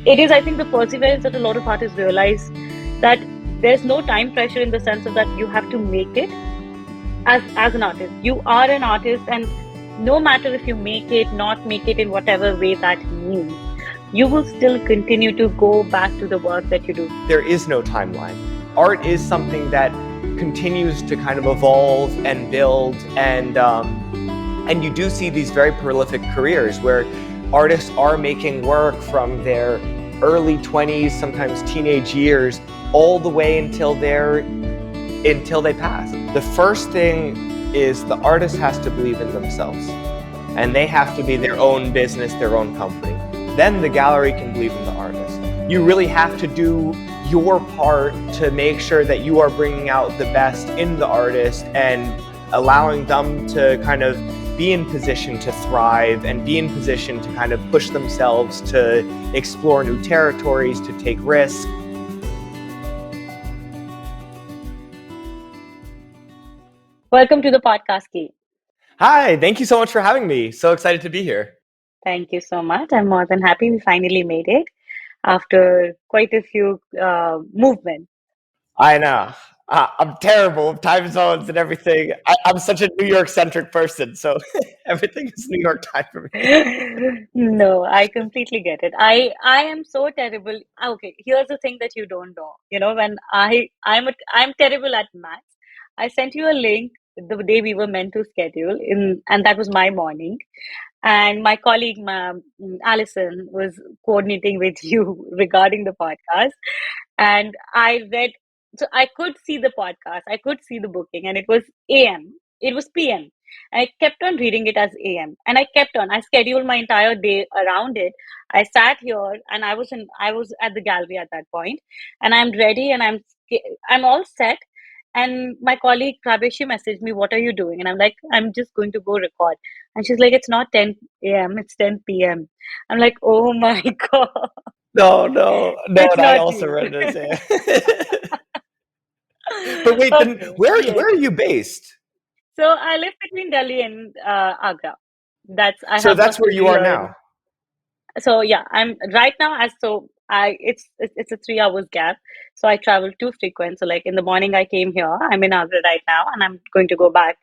it is, I think, the perseverance that a lot of artists realize, that there's no time pressure in the sense of that you have to make it as an artist. You are an artist, and no matter if you make it, not make it, in whatever way that means, you will still continue to go back to the work that you do. There is no timeline. Art is something that continues to kind of evolve and build, and you do see these very prolific careers where artists are making work from their early 20s, sometimes teenage years, all the way until they pass. The first thing is the artist has to believe in themselves, and they have to be their own business, their own company. Then the gallery can believe in the artist. You really have to do your part to make sure that you are bringing out the best in the artist and allowing them to kind of be in position to thrive and be in position to kind of push themselves to explore new territories, to take risks. Welcome to the podcast, Key. Hi, thank you so much for having me. So excited to be here. Thank you so much. I'm more than happy we finally made it after quite a few movements. I know. I'm terrible with time zones and everything. I'm such a New York-centric person, so everything is New York time for me. No, I completely get it. I am so terrible. Okay, here's the thing that you don't know. You know, when I'm terrible at maths. I sent you a link the day we were meant to schedule and that was my morning. And my colleague, Alison, was coordinating with you regarding the podcast. And so I could see the podcast, I could see the booking, and it was AM. It was PM. I kept on reading it as AM, and I scheduled my entire day around it. I sat here, and I was at the gallery at that point, and I'm ready, and I'm all set. And my colleague Prabeshi messaged me, "What are you doing?" And I'm like, "I'm just going to go record." And she's like, "It's not 10 a.m., it's 10 p.m." I'm like, "Oh my God, No, and it's I not also you." read it. But wait, then Okay, where yes. are you based? So I live between Delhi and Agra. I So have a that's where you studio are here. now. So yeah, I'm right now it's a 3 hours gap. So I travel too frequent. So like in the morning I came here. I'm in Agra right now, and I'm going to go back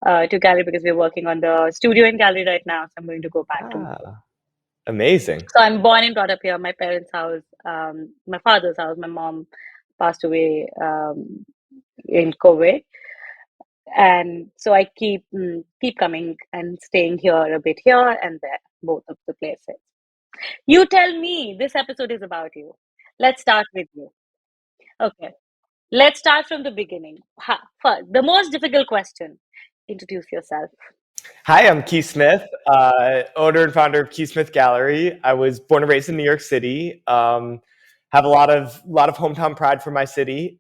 to gallery because we're working on the studio in gallery right now. So I'm going to go back tomorrow. Amazing. So I'm born and brought up here. My parents' house, my father's house. My mom passed away in COVID, and so I keep coming and staying here a bit here and there, both of the places. You tell me. This episode is about you. Let's start with you. Okay, let's start from the beginning. First, the most difficult question. Introduce yourself. Hi, I'm Keith Smith, owner and founder of Keith Smith Gallery. I was born and raised in New York City. Have a lot of hometown pride for my city.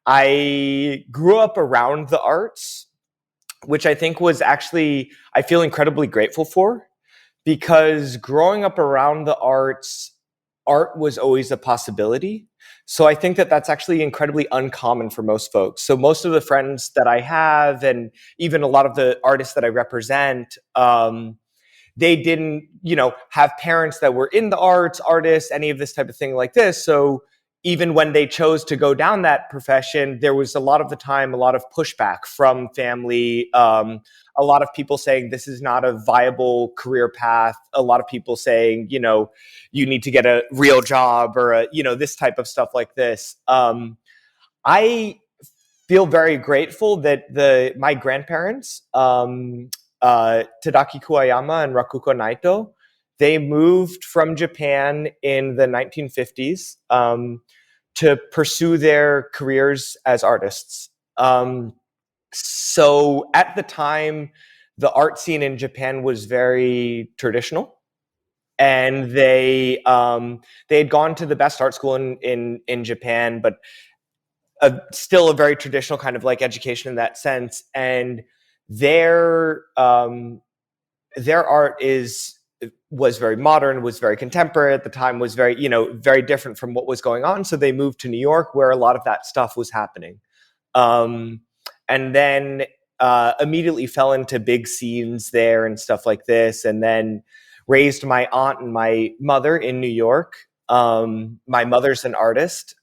I grew up around the arts, which I think was actually, I feel incredibly grateful for, because growing up around the arts, art was always a possibility. So I think that that's actually incredibly uncommon for most folks. So most of the friends that I have, and even a lot of the artists that I represent, they didn't, have parents that were in the arts, artists, any of this type of thing like this. So even when they chose to go down that profession, there was a lot of the time, a lot of pushback from family, a lot of people saying this is not a viable career path, a lot of people saying, you need to get a real job, or, this type of stuff like this. I feel very grateful that my grandparents, Tadaki Kuwayama and Rakuko Naito, they moved from Japan in the 1950s to pursue their careers as artists. So at the time, the art scene in Japan was very traditional, and they had gone to the best art school in Japan, but still a very traditional kind of like education in that sense. And their art was very modern, was very contemporary at the time, was very, very different from what was going on. So they moved to New York, where a lot of that stuff was happening. And then immediately fell into big scenes there and stuff like this. And then raised my aunt and my mother in New York. My mother's an artist.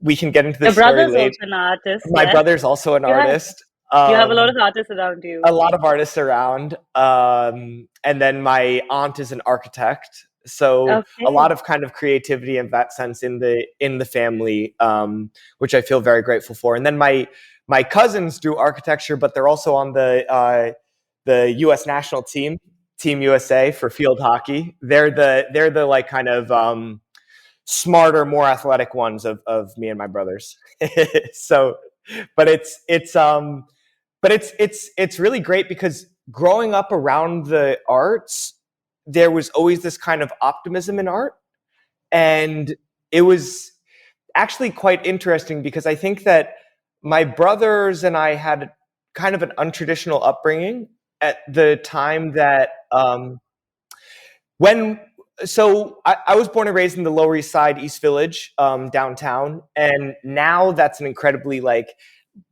We can get into Your this story brother's late. also an artist, My yes? brother's also an You have artist. you have a lot of artists around A you. lot of artists around. And then my aunt is an architect. So a lot Okay. of kind of creativity in that sense in the family, which I feel very grateful for. And then my cousins do architecture, but they're also on the U.S. national team, Team USA for field hockey. They're the like kind of smarter, more athletic ones of me and my brothers. So, but it's really great because growing up around the arts, there was always this kind of optimism in art, and it was actually quite interesting because I think that my brothers and I had kind of an untraditional upbringing at the time that when so I was born and raised in the Lower East Side, East Village, downtown, and now that's an incredibly like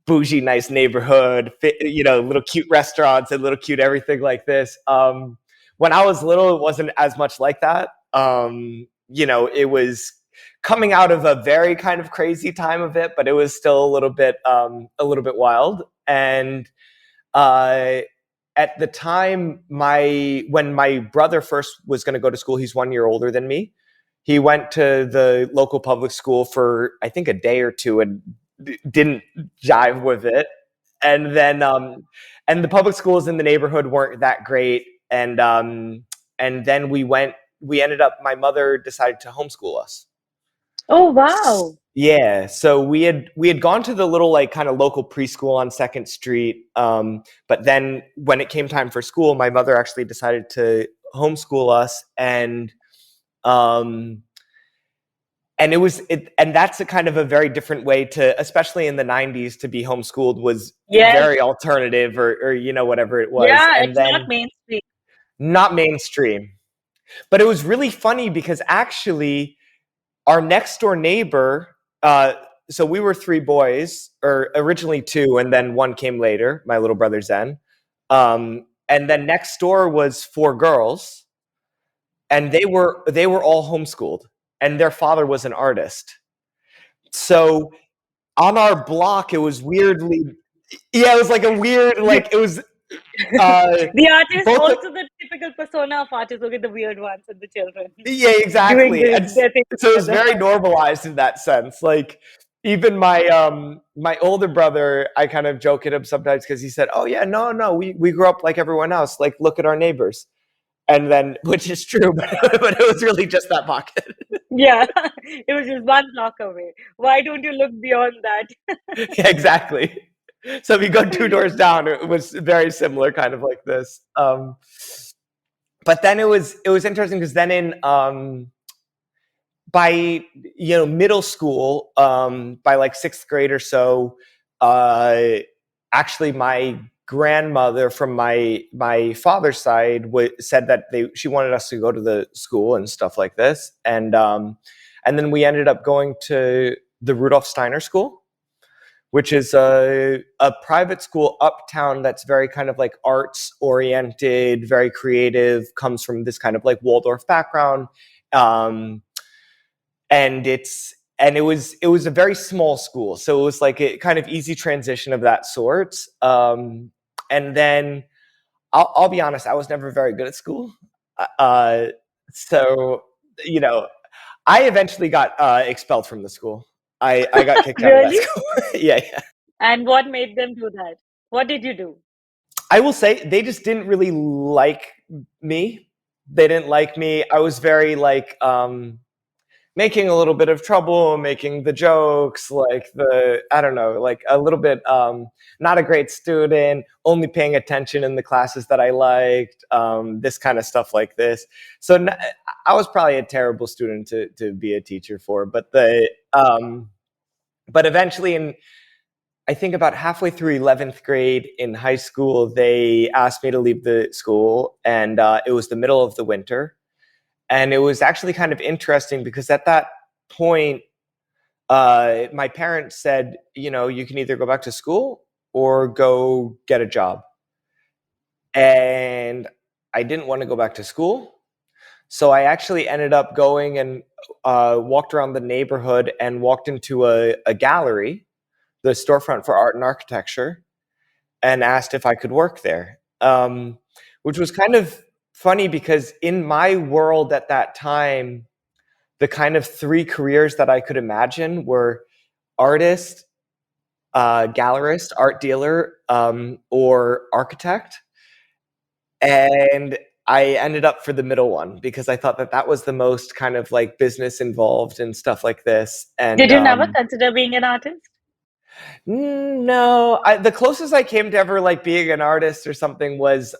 bougie, nice neighborhood, little cute restaurants and little cute everything like this. When I was little, it wasn't as much like that. It was coming out of a very kind of crazy time of it, but it was still a little bit wild. And uh, at the time, when my brother first was going to go to school, he's 1 year older than me. He went to the local public school for I think a day or two and didn't jive with it. And the public schools in the neighborhood weren't that great. And then we ended up, my mother decided to homeschool us. Oh, wow. Yeah, so we had gone to the little like kind of local preschool on Second Street, but then when it came time for school, my mother actually decided to homeschool us, um, and and that's a kind of a very different way to, especially in the '90s, to be homeschooled was Yes. very alternative, or whatever it was, Yeah, and it's not then mainstream. not mainstream. But it was really funny because actually our next door neighbor, so we were three boys, or originally two, and then one came later, my little brother Zen. And then next door was four girls, and they were all homeschooled, and their father was an artist. So on our block, it was weirdly, yeah, it was like a weird, like it was uh, The artist, both. also the typical persona of artists, okay, the weird ones and the children Yeah, doing exactly. And their thing so it was together. very normalized in that sense. Like even my older brother, I kind of joke at him sometimes because he said, "Oh yeah, no, we grew up like everyone else. Like look at our neighbors." And then, which is true, but it was really just that pocket. Yeah, it was just one block away. Why don't you look beyond that? Yeah, exactly. So if you go two doors down, it was very similar, kind of like this. But then it was interesting because then in by middle school, by like sixth grade or so, uh, actually my grandmother from my father's side said that she wanted us to go to the school and stuff like this, and then we ended up going to the Rudolf Steiner School, which is a private school uptown that's very kind of like arts oriented, very creative, comes from this kind of like Waldorf background. Um, and it was a very small school, so it was like a kind of easy transition of that sort. And then I'll be honest, I was never very good at school. uh, so you know I eventually got expelled from the school. I got kicked out of that Really? school. Yeah, yeah. And what made them do that? What did you do? I will say they just didn't really like me. They didn't like me. I was very like making a little bit of trouble, making the jokes, like I don't know, like a little bit not a great student, only paying attention in the classes that I liked, this kind of stuff like this. So I was probably a terrible student to be a teacher for, but eventually in I think about halfway through 11th grade in high school, they asked me to leave the school, and it was the middle of the winter. And it was actually kind of interesting because at that point, my parents said, you can either go back to school or go get a job. And I didn't want to go back to school. So I actually ended up going and walked around the neighborhood and walked into a gallery, the storefront for art and architecture, and asked if I could work there, which was kind of funny because in my world at that time, the kind of three careers that I could imagine were artist, gallerist, art dealer, or architect. And I ended up for the middle one because I thought that that was the most kind of like business involved and stuff like this. And Did you never consider being an artist? no, the closest I came to ever like being an artist or something was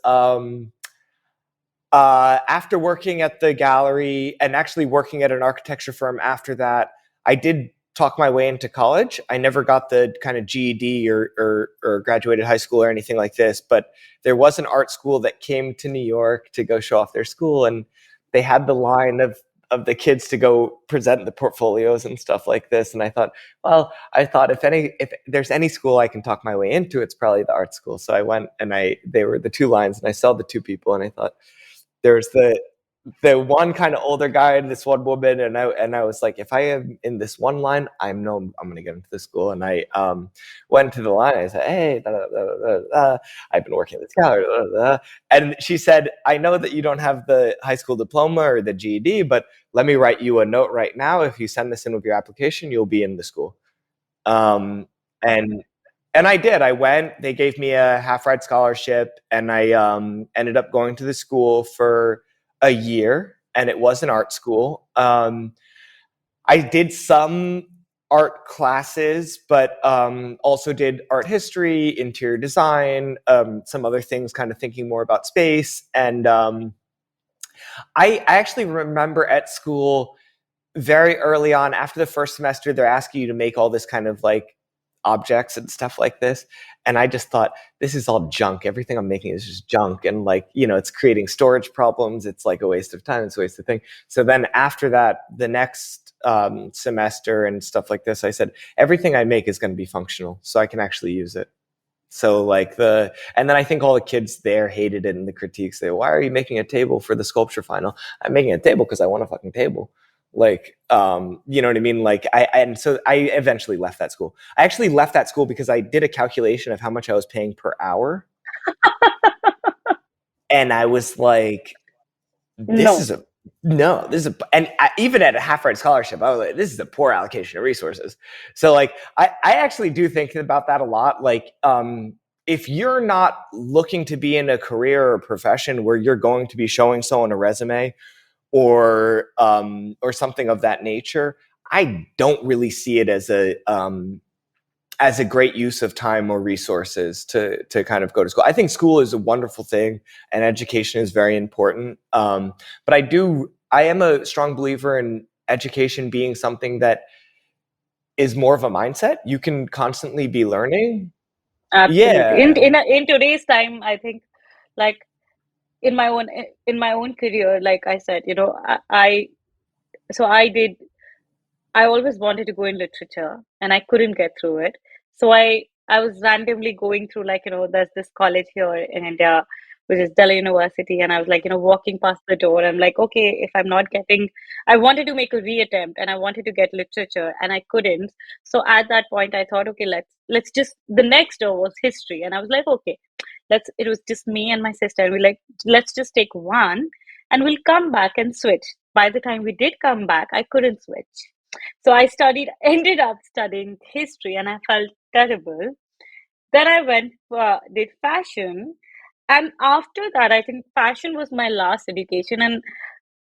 after working at the gallery and actually working at an architecture firm after that. I did talk my way into college. I never got the kind of GED or graduated high school or anything like this, but there was an art school that came to New York to go show off their school, and they had the line of the kids to go present the portfolios and stuff like this. And I thought, well, if there's any school I can talk my way into, it's probably the art school. So I went and they were the two lines, and I saw the two people, and I thought, there's the one kind of older guy and this one woman, and I was like, if I am in this one line, I'm going to get into this school. And I went to the line. I said, hey, da, da, da, da, da, I've been working at this gallery, da, da, da. And she said, I know that you don't have the high school diploma or the GED, but let me write you a note right now. If you send this in with your application, you'll be in the school. Um, and and I did. I went. They gave me a half ride scholarship, and I ended up going to the school for a year, and it was an art school. I did some art classes, but also did art history, interior design, some other things, kind of thinking more about space. And I actually remember at school very early on, after the first semester, they're asking you to make all this kind of like objects and stuff like this. And I just thought, this is all junk. Everything I'm making is just junk. And like, it's creating storage problems. It's like a waste of time. It's a waste of thing. So then after that, the next semester and stuff like this, I said, everything I make is going to be functional so I can actually use it. So like and then I think all the kids there hated it in the critiques. They, why are you making a table for the sculpture final? I'm making a table because I want a fucking table. Like, you know what I mean? Like and so I eventually left that school. I actually left that school because I did a calculation of how much I was paying per hour. And I was like, No, and even at a half ride scholarship, I was like, this is a poor allocation of resources. So like, I actually do think about that a lot. Like, if you're not looking to be in a career or profession where you're going to be showing someone a resume or something of that nature, I don't really see it as a great use of time or resources to kind of go to school. I think school is a wonderful thing and education is very important. But I am a strong believer in education being something that is more of a mindset. You can constantly be learning. absolutely. Yeah. In today's time, I think, like in my own career, like I said, so I always wanted to go in literature and I couldn't get through it. So I was randomly going through, like, there's this college here in India, which is Delhi University, and I was like, walking past the door. I'm like, okay, if I'm not getting, I wanted to make a reattempt and I wanted to get literature and I couldn't. So at that point I thought, okay, let's just, the next door was history. And I was like, okay, it was just me and my sister. And we like, let's just take one and we'll come back and switch. By the time we did come back, I couldn't switch. So ended up studying history, and I felt terrible. Then I did fashion. And after that, I think fashion was my last education. And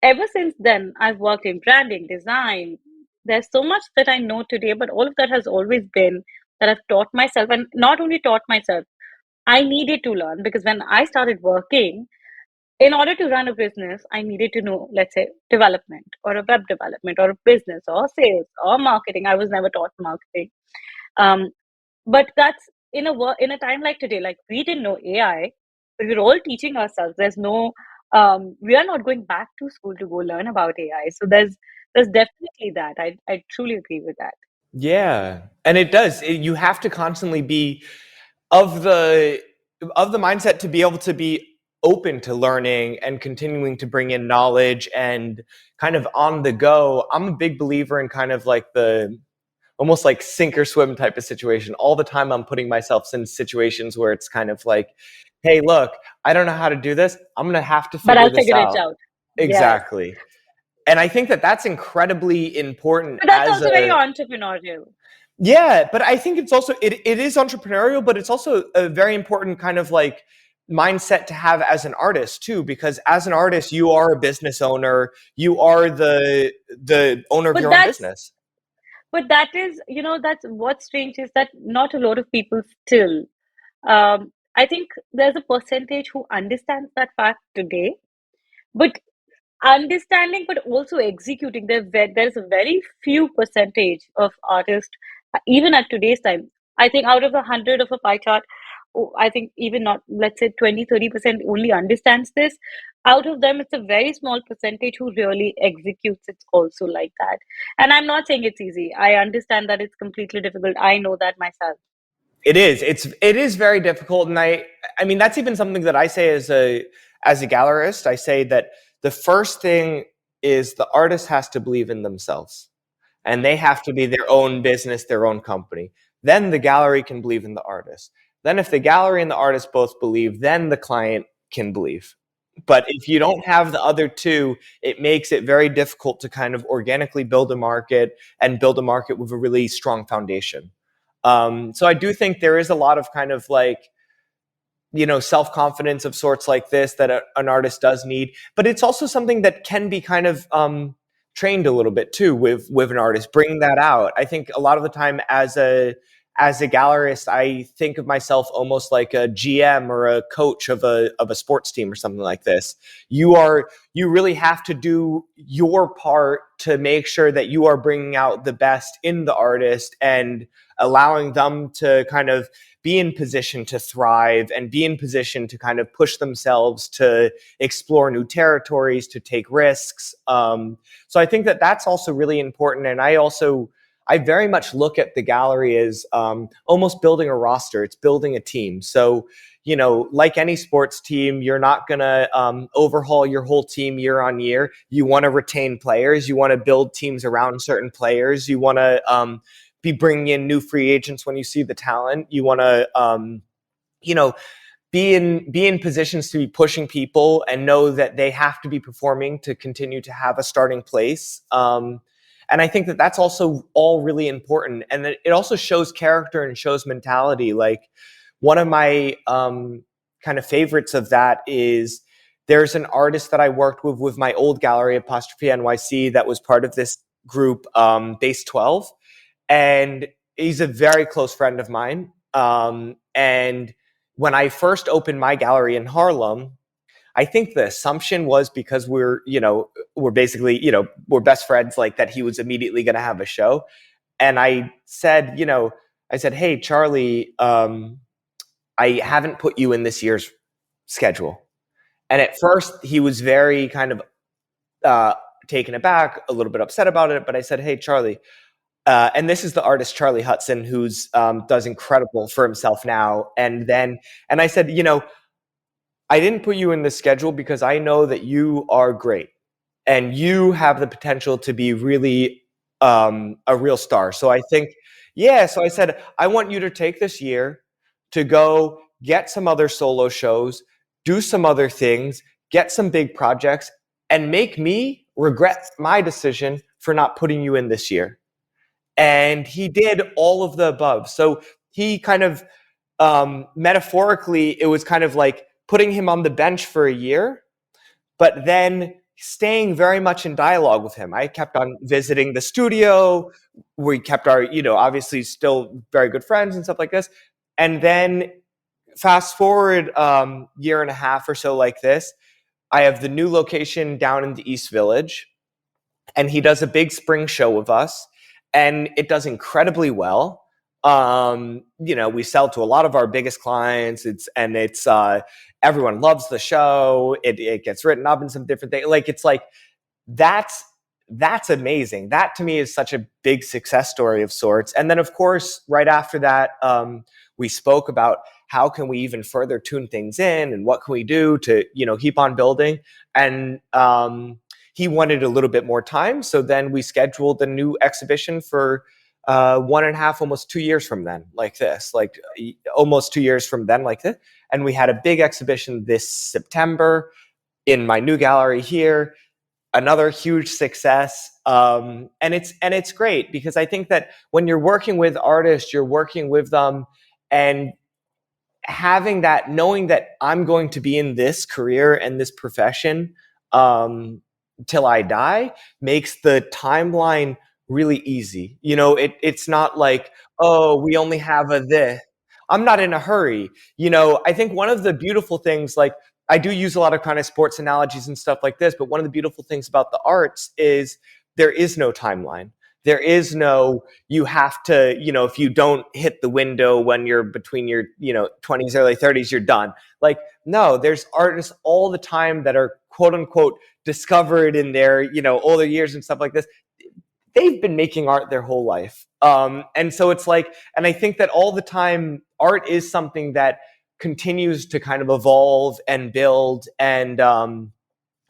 ever since then, I've worked in branding, design. There's so much that I know today, but all of that has always been that I've taught myself, and not only taught myself, I needed to learn because when I started working, in order to run a business, I needed to know, let's say, development or a web development or a business or sales or marketing. I was never taught marketing. Um, but that's in a time like today, like we didn't know AI, but we're all teaching ourselves. We are not going back to school to go learn about AI. So there's definitely that. I truly agree with that. Yeah. And it does. You have to constantly be of the mindset to be able to be open to learning and continuing to bring in knowledge and kind of on the go. I'm a big believer in kind of like the almost like sink or swim type of situation. All the time I'm putting myself in situations where it's kind of like, hey, look, I don't know how to do this. I'm going to have to But figure I'll this figure it out. out. Yes. Exactly. And I think that that's incredibly important But that's as also very a, entrepreneurial. yeah, but I think it's also, it is entrepreneurial, but it's also a very important kind of like mindset to have as an artist too, because as an artist, you are a business owner. You are the owner of But your own that's business. but that is, that's what's strange is that not a lot of people still. I think there's a percentage who understands that fact today, but understanding but also executing, there's a very few percentage of artists, even at today's time. I think out of 100 of a pie chart, I think even not, let's say 20-30% only understands this. Out of them, it's a very small percentage who really executes it also like that. And I'm not saying it's easy. I understand that it's completely difficult. I know that myself. It is. It is very difficult, and I mean that's even something that I say as a gallerist. I say that the first thing is the artist has to believe in themselves, and they have to be their own business, their own company. Then the gallery can believe in the artist. Then if the gallery and the artist both believe, then the client can believe. But if you don't have the other two, it makes it very difficult to kind of organically build a market and build a market with a really strong foundation. So I do think there is a lot of kind of like, self-confidence of sorts like this that an artist does need, but it's also something that can be kind of trained a little bit too with an artist, bringing that out. I think a lot of the time as a gallerist, I think of myself almost like a GM or a coach of a sports team or something like this. You really have to do your part to make sure that you are bringing out the best in the artist and allowing them to kind of be in position to thrive and be in position to kind of push themselves to explore new territories, to take risks. So I think that that's also really important. And I very much look at the gallery as almost building a roster. It's building a team. So, like any sports team, you're not going to overhaul your whole team year on year. You want to retain players. You want to build teams around certain players. You want to be bringing in new free agents when you see the talent. You want to, you know, be in positions to be pushing people and know that they have to be performing to continue to have a starting place. And I think that that's also all really important, and that it also shows character and shows mentality. Like one of my kind of favorites of that is there's an artist that I worked with my old gallery, Apostrophe NYC, that was part of this group, Base 12, and he's a very close friend of mine. And when I first opened my gallery in Harlem, I think the assumption was because we're basically, we're best friends, like that he was immediately going to have a show. And I said, hey, Charlie, I haven't put you in this year's schedule. And at first he was very kind of uh, taken aback, a little bit upset about it. But I said, hey, Charlie, and this is the artist Charlie Hudson, who's does incredible for himself now. And I said, I didn't put you in the schedule because I know that you are great and you have the potential to be really a real star. So I think, yeah. So I said, I want you to take this year to go get some other solo shows, do some other things, get some big projects, and make me regret my decision for not putting you in this year. And he did all of the above. So he kind of metaphorically, it was kind of like putting him on the bench for a year, but then staying very much in dialogue with him. I kept on visiting the studio. We kept our, obviously still very good friends and stuff like this. And then fast forward year and a half or so like this, I have the new location down in the East Village, and he does a big spring show with us, and it does incredibly well. We sell to a lot of our biggest clients. It's everyone loves the show. It gets written up in some different things. Like it's like that's that's amazing. That to me is such a big success story of sorts. And then of course, right after that, we spoke about how can we even further tune things in, and what can we do to, keep on building. And he wanted a little bit more time, so then we scheduled a new exhibition for 1.5, almost 2 years from then, like this, like almost 2 years from then, like this. And we had a big exhibition this September in my new gallery here, another huge success. And it's great, because I think that when you're working with artists, you're working with them, and having that, knowing that I'm going to be in this career and this profession um, till I die, makes the timeline really easy. It's not like, oh, we only have a this. I'm not in a hurry. I think one of the beautiful things, like, I do use a lot of kind of sports analogies and stuff like this, but one of the beautiful things about the arts is there is no timeline. There is no, you have to, if you don't hit the window when you're between your, 20s, early 30s, you're done. Like, no, there's artists all the time that are quote unquote discovered in their, older years and stuff like this. They've been making art their whole life. And so it's like, and I think that all the time, art is something that continues to kind of evolve and build. And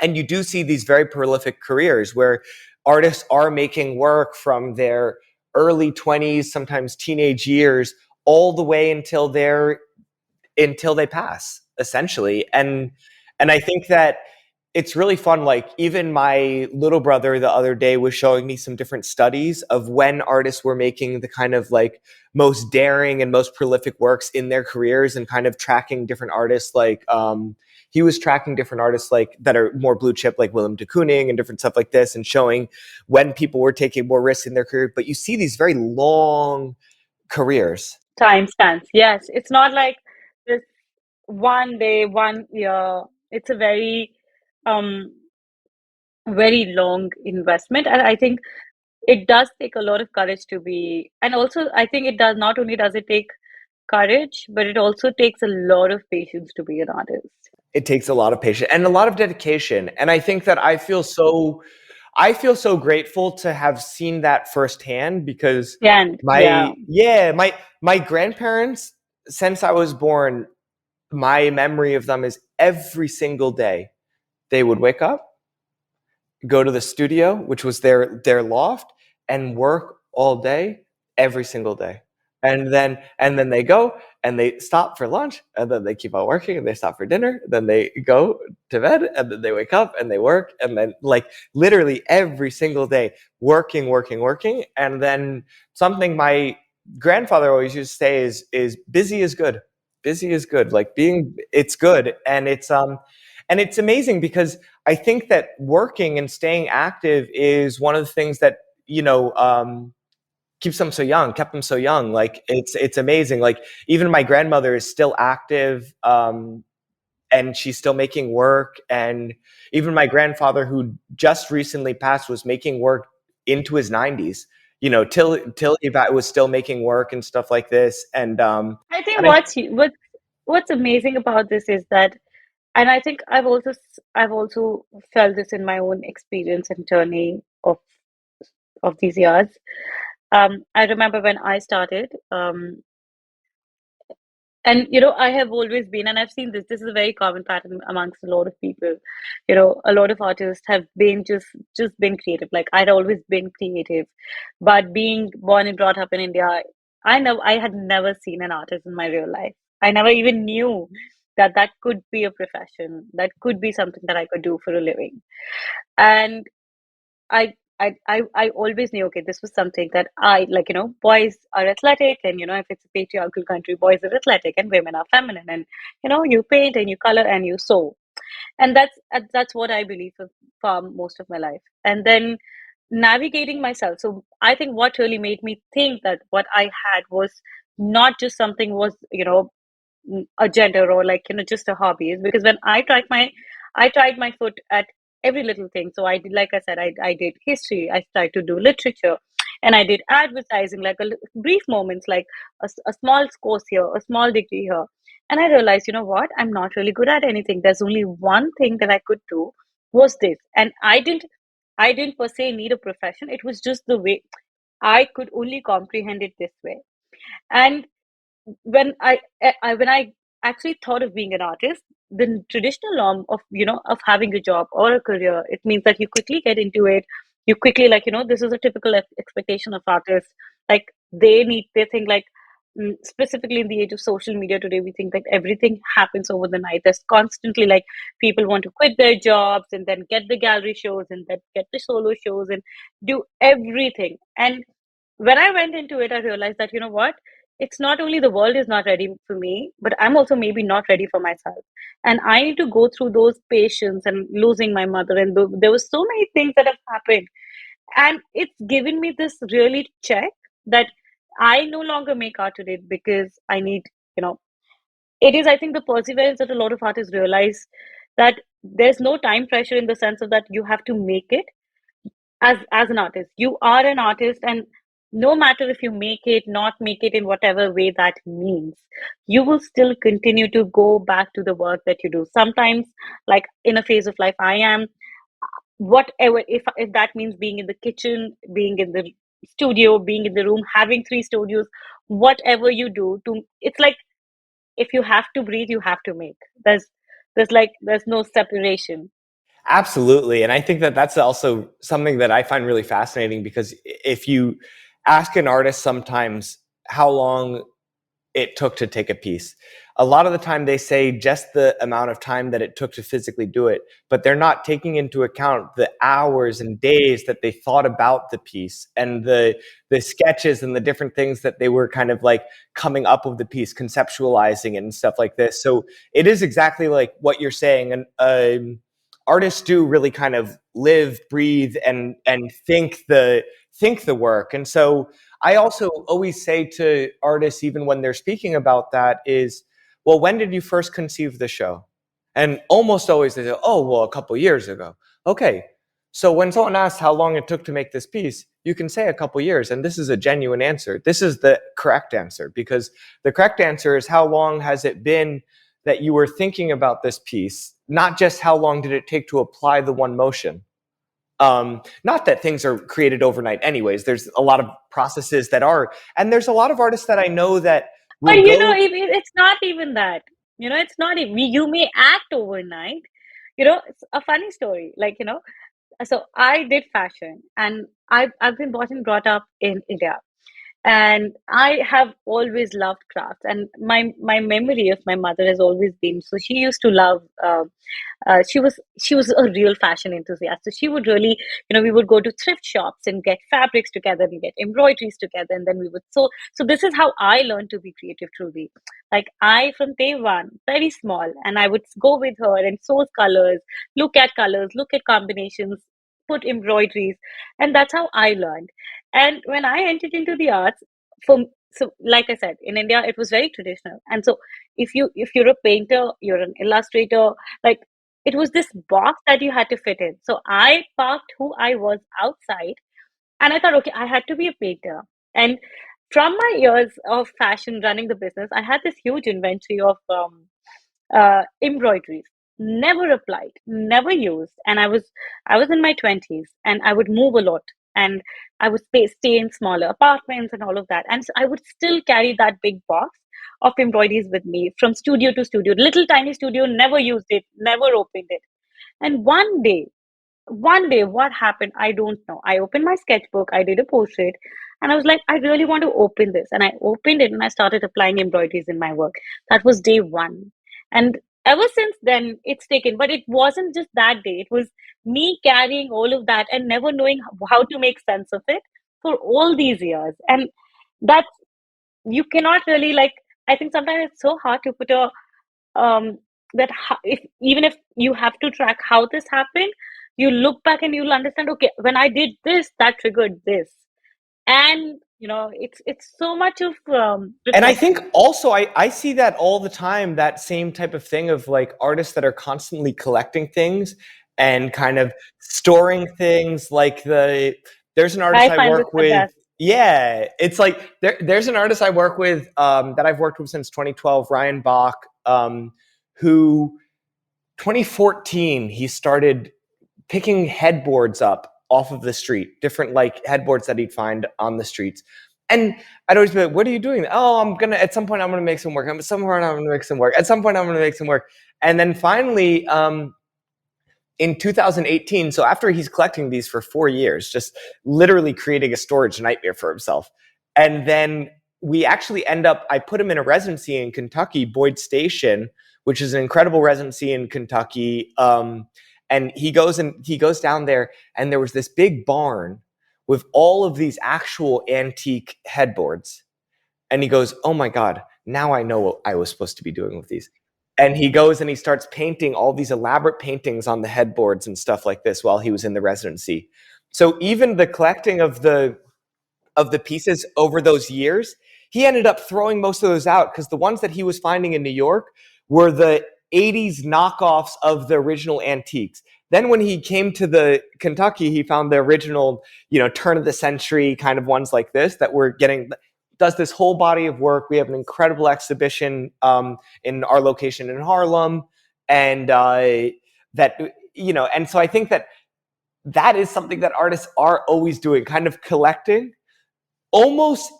you do see these very prolific careers where artists are making work from their early 20s, sometimes teenage years, all the way until they pass, essentially. And I think that it's really fun. Like, even my little brother the other day was showing me some different studies of when artists were making the kind of like most daring and most prolific works in their careers, and kind of tracking different artists. Like, he was tracking different artists like that are more blue chip, like Willem de Kooning and different stuff like this, and showing when people were taking more risks in their career. But you see these very long careers. Timestamps. Yes, it's not like this one day, 1 year. It's a um very long investment, and I think it does take a lot of courage to be. And also, I think it does, not only does it take courage, but it also takes a lot of patience to be an artist. It takes a lot of patience and a lot of dedication. And I think that I feel so grateful to have seen that firsthand, because And yeah, my grandparents, since I was born, my memory of them is every single day they would wake up, go to the studio, which was their loft, and work all day, every single day. And then they go and they stop for lunch, and then they keep on working, and they stop for dinner, then they go to bed, and then they wake up and they work, and then, like, literally every single day, working, working, working. And then something my grandfather always used to say is busy is good. Busy is good. Like, being, it's good. And it's amazing, because I think that working and staying active is one of the things that, keeps them so young, kept them so young. Like, it's amazing. Like, even my grandmother is still active, and she's still making work. And even my grandfather, who just recently passed, was making work into his 90s. Till he was still making work and stuff like this. And I think and I what's amazing about this is that, and I think I've also felt this in my own experience and journey of these years. I remember when I started, and I have always been, and I've seen this is a very common pattern amongst a lot of people. A lot of artists have been just been creative. Like, I'd always been creative, but being born and brought up in India, I had never seen an artist in my real life. I never even knew that that could be a profession, that could be something that I could do for a living. And I always knew, okay, this was something that I like. Boys are athletic, and if it's a patriarchal country, boys are athletic and women are feminine, and you paint and you color and you sew, and that's what I believe for most of my life. And then navigating myself. So I think what really made me think that what I had was not just something, was a gender, or like just a hobby, is because when I tried my foot at every little thing. So I did, like I said, I did history, I tried to do literature, and I did advertising, like brief moments, like a small course here, a small degree here. And I realized, what, I'm not really good at anything. There's only one thing that I could do, was this. And I didn't per se need a profession. It was just the way I could only comprehend it this way. And when I actually thought of being an artist, the traditional norm of of having a job or a career, it means that you quickly get into it. You quickly, like, this is a typical expectation of artists. Like, they think like, specifically in the age of social media today, we think that everything happens over the night. There's constantly like people want to quit their jobs and then get the gallery shows and then get the solo shows and do everything. And when I went into it, I realized that, what? It's not only the world is not ready for me, but I'm also maybe not ready for myself. And I need to go through those patience and losing my mother. And there was so many things that have happened. And it's given me this really check that I no longer make art today because I need, you know, it is, I think, the perseverance that a lot of artists realize that there's no time pressure in the sense of that you have to make it as an artist. You are an artist, and no matter if you make it, not make it in whatever way that means, you will still continue to go back to the work that you do. Sometimes, like in a phase of life I am, whatever, if that means being in the kitchen, being in the studio, being in the room, having three studios, whatever you do to, it's like, if you have to breathe, you have to make. There's no separation. Absolutely. And I think that that's also something that I find really fascinating, because if you ask an artist sometimes how long it took to take a piece, a lot of the time they say just the amount of time that it took to physically do it, but they're not taking into account the hours and days that they thought about the piece, and the sketches and the different things that they were kind of like coming up with the piece, conceptualizing it and stuff like this. So it is exactly like what you're saying. And artists do really kind of live, breathe, and think the work. And so I also always say to artists, even when they're speaking about that, is, well, when did you first conceive the show? And almost always they say, oh, well, a couple years ago. Okay. So when someone asks how long it took to make this piece, you can say a couple years, and this is a genuine answer. This is the correct answer, because the correct answer is, how long has it been that you were thinking about this piece? Not just how long did it take to apply the one motion. Not that things are created overnight anyways. There's a lot of processes that are, and there's a lot of artists that I know that But will go. it's not even that. It's not even, you may act overnight. It's a funny story. Like, so I did fashion, and I've been born and brought up in India. And I have always loved crafts, and my memory of my mother has always been, so she used to love, she was a real fashion enthusiast. So she would really, we would go to thrift shops and get fabrics together and get embroideries together, and then we would so this is how I learned to be creative truly. Like, I, from day one, very small, and I would go with her and source colors, look at combinations, put embroideries, and that's how I learned. And when I entered into the arts, for so like I said, in India it was very traditional. And so if you're a painter, you're an illustrator, like, it was this box that you had to fit in. So I parked who I was outside, and I thought, okay, I had to be a painter. And from my years of fashion running the business, I had this huge inventory of embroideries, never applied, never used. And I was in my 20s, and I would move a lot, and I would stay in smaller apartments and all of that. And so I would still carry that big box of embroideries with me from studio to studio, little tiny studio, never used it, never opened it. And one day, what happened? I don't know. I opened my sketchbook, I did a portrait, and I was like, I really want to open this. And I opened it and I started applying embroideries in my work. That was day one. And ever since then, it's taken, but it wasn't just that day. It was me carrying all of that and never knowing how to make sense of it for all these years. And that's, you cannot really, like, I think sometimes it's so hard to put a that if even if you have to track how this happened, you look back and you'll understand, okay, when I did this, that triggered this. And it's so much of And I think reflection. also I see that all the time, that same type of thing of like artists that are constantly collecting things and kind of storing things. Like there's an artist I I find this work the with. best. Yeah, it's like there's an artist I work with, that I've worked with since 2012, Ryan Bach, who 2014 he started picking headboards up off of the street, different like headboards that he'd find on the streets. And I'd always be like, what are you doing? Oh, at some point I'm gonna make some work. At some point I'm gonna make some work. At some point I'm gonna make some work. And then finally, in 2018, so after he's collecting these for 4 years, just literally creating a storage nightmare for himself. And then we actually I put him in a residency in Kentucky, Boyd Station, which is an incredible residency in Kentucky. And he goes down there, and there was this big barn with all of these actual antique headboards. And he goes, oh my God, now I know what I was supposed to be doing with these. And he goes and he starts painting all these elaborate paintings on the headboards and stuff like this while he was in the residency. So even the collecting of the pieces over those years, he ended up throwing most of those out because the ones that he was finding in New York were the 80s knockoffs of the original antiques. Then when he came to the Kentucky, he found the original, turn of the century kind of ones like this that were getting does this whole body of work. We have an incredible exhibition in our location in Harlem, and and so I think that is something that artists are always doing, kind of collecting almost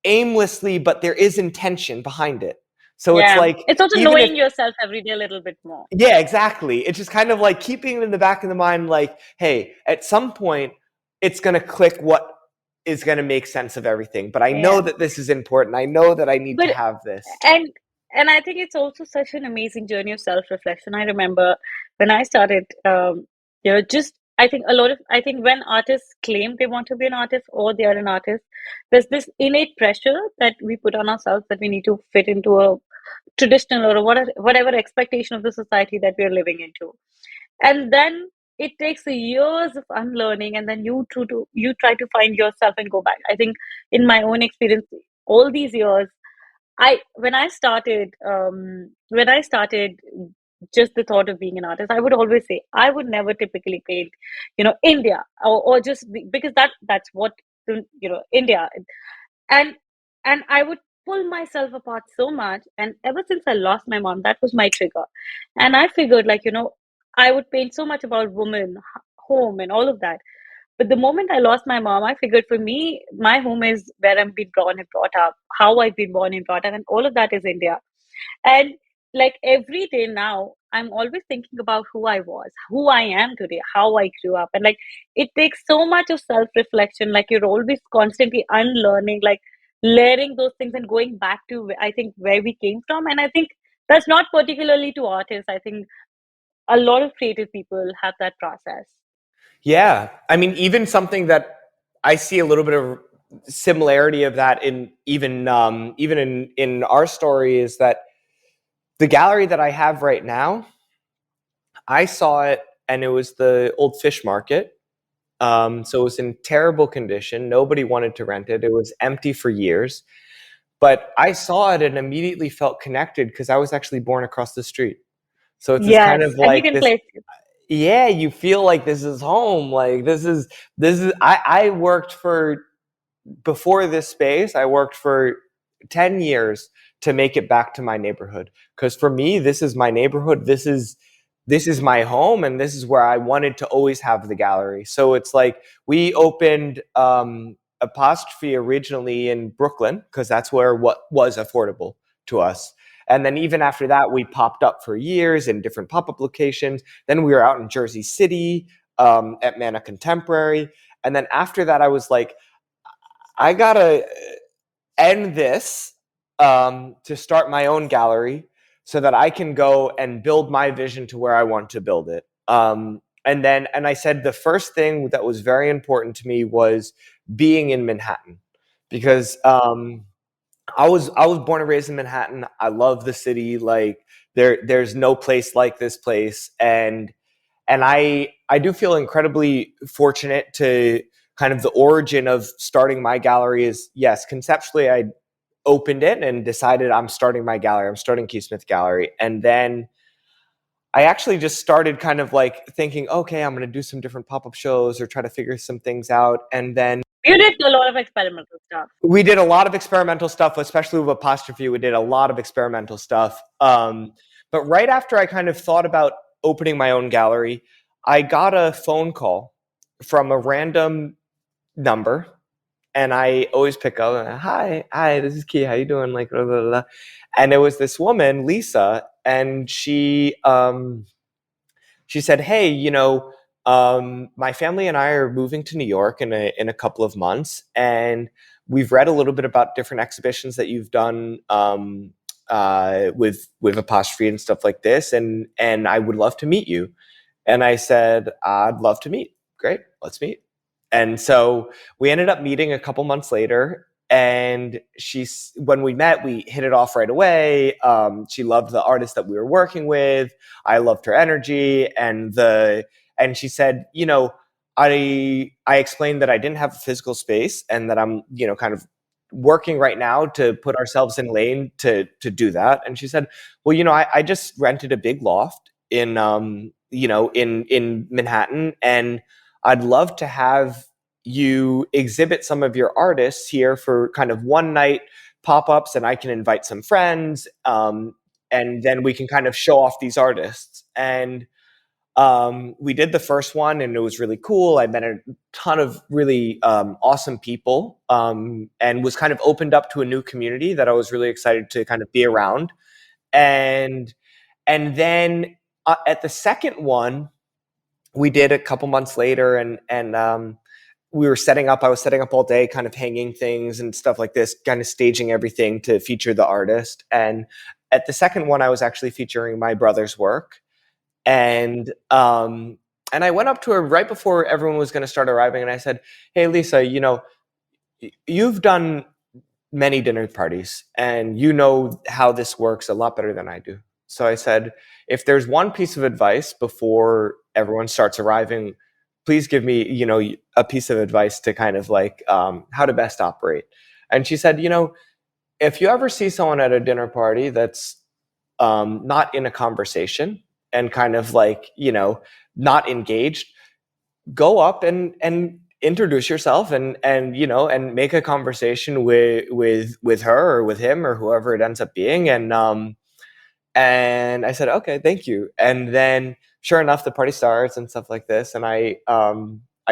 aimlessly, but there is intention behind it. So it's Yeah. like, It's also even if, knowing yourself every day a little bit more. yeah, exactly. It's just kind of like keeping it in the back of the mind, like, hey, at some point, it's going to click what is going to make sense of everything. But I know Yeah. that this is important. I know that I need to But have this. and and I think it's also such an amazing journey of self-reflection. I remember when I started, just I think when artists claim they want to be an artist or they are an artist, there's this innate pressure that we put on ourselves that we need to fit into a traditional or whatever expectation of the society that we're living into. And then it takes years of unlearning, and then you try to find yourself and go back. I think in my own experience, all these years, I when I started just the thought of being an artist, I would always say I would never typically paint, India, or just because that's what India. And I would pull myself apart so much. And ever since I lost my mom, that was my trigger. And I figured, like, I would paint so much about women, home, and all of that. But the moment I lost my mom, I figured for me, my home is where I've been born and brought up, how I've been born and brought up, and all of that is India. And like every day now, I'm always thinking about who I was, who I am today, how I grew up. And like it takes so much of self reflection. Like you're always constantly unlearning, like layering those things and going back to, I think, where we came from. And I think that's not particularly to artists. I think a lot of creative people have that process. Yeah. I mean, even something that I see a little bit of similarity of that in even in our story is that the gallery that I have right now, I saw it and it was the old fish market. So it was in terrible condition. Nobody wanted to rent it. It was empty for years. But I saw it and immediately felt connected because I was actually born across the street. So it's this kind Yes. of And you like can this, place it. yeah, you feel like this is home. Like I worked for before this space, I worked for 10 years to make it back to my neighborhood. Because for me, this is my neighborhood. This is my home, and this is where I wanted to always have the gallery. So it's like we opened Apostrophe originally in Brooklyn because that's where what was affordable to us. And then even after that, we popped up for years in different pop-up locations. Then we were out in Jersey City at Mana Contemporary. And then after that, I was like, I gotta end this to start my own gallery so that I can go and build my vision to where I want to build it. And I said the first thing that was very important to me was being in Manhattan because I was born and raised in Manhattan. I love the city. Like there's no place like this place, and I do feel incredibly fortunate to kind of the origin of starting my gallery is, yes, conceptually I opened it and decided I'm starting my gallery. I'm starting Keith Smith Gallery. And then I actually just started kind of like thinking, okay, I'm going to do some different pop-up shows or try to figure some things out. And then You did a lot of experimental stuff. we did a lot of experimental stuff, especially with Apostrophe. We did a lot of experimental stuff. But right after I kind of thought about opening my own gallery, I got a phone call from a random number, and I always pick up, hi, this is Key, how you doing? Like, blah, blah, blah. And it was this woman, Lisa, and she said, hey, my family and I are moving to New York in a couple of months, and we've read a little bit about different exhibitions that you've done with Apostrophe and stuff like this, and I would love to meet you. And I said, I'd love to meet. Great, let's meet. And so we ended up meeting a couple months later. And when we met, we hit it off right away. She loved the artist that we were working with. I loved her energy, and she said, I explained that I didn't have a physical space and that I'm, kind of working right now to put ourselves in lane to do that. And she said, well, I just rented a big loft in Manhattan, and I'd love to have you exhibit some of your artists here for kind of one night pop-ups, and I can invite some friends, and then we can kind of show off these artists. And we did the first one, and it was really cool. I met a ton of really awesome people, and was kind of opened up to a new community that I was really excited to kind of be around. And then at the second one, we did a couple months later, and we were setting up. I was setting up all day, kind of hanging things and stuff like this, kind of staging everything to feature the artist. And at the second one, I was actually featuring my brother's work, and I went up to her right before everyone was going to start arriving, and I said, "Hey, Lisa, you've done many dinner parties, and you know how this works a lot better than I do." So I said, if there's one piece of advice before everyone starts arriving, please give me, a piece of advice to kind of like how to best operate. And she said, if you ever see someone at a dinner party that's not in a conversation and kind of like, not engaged, go up and introduce yourself and make a conversation with her or with him or whoever it ends up being. And I said, okay, thank you. And then sure enough, the party starts and stuff like this. And I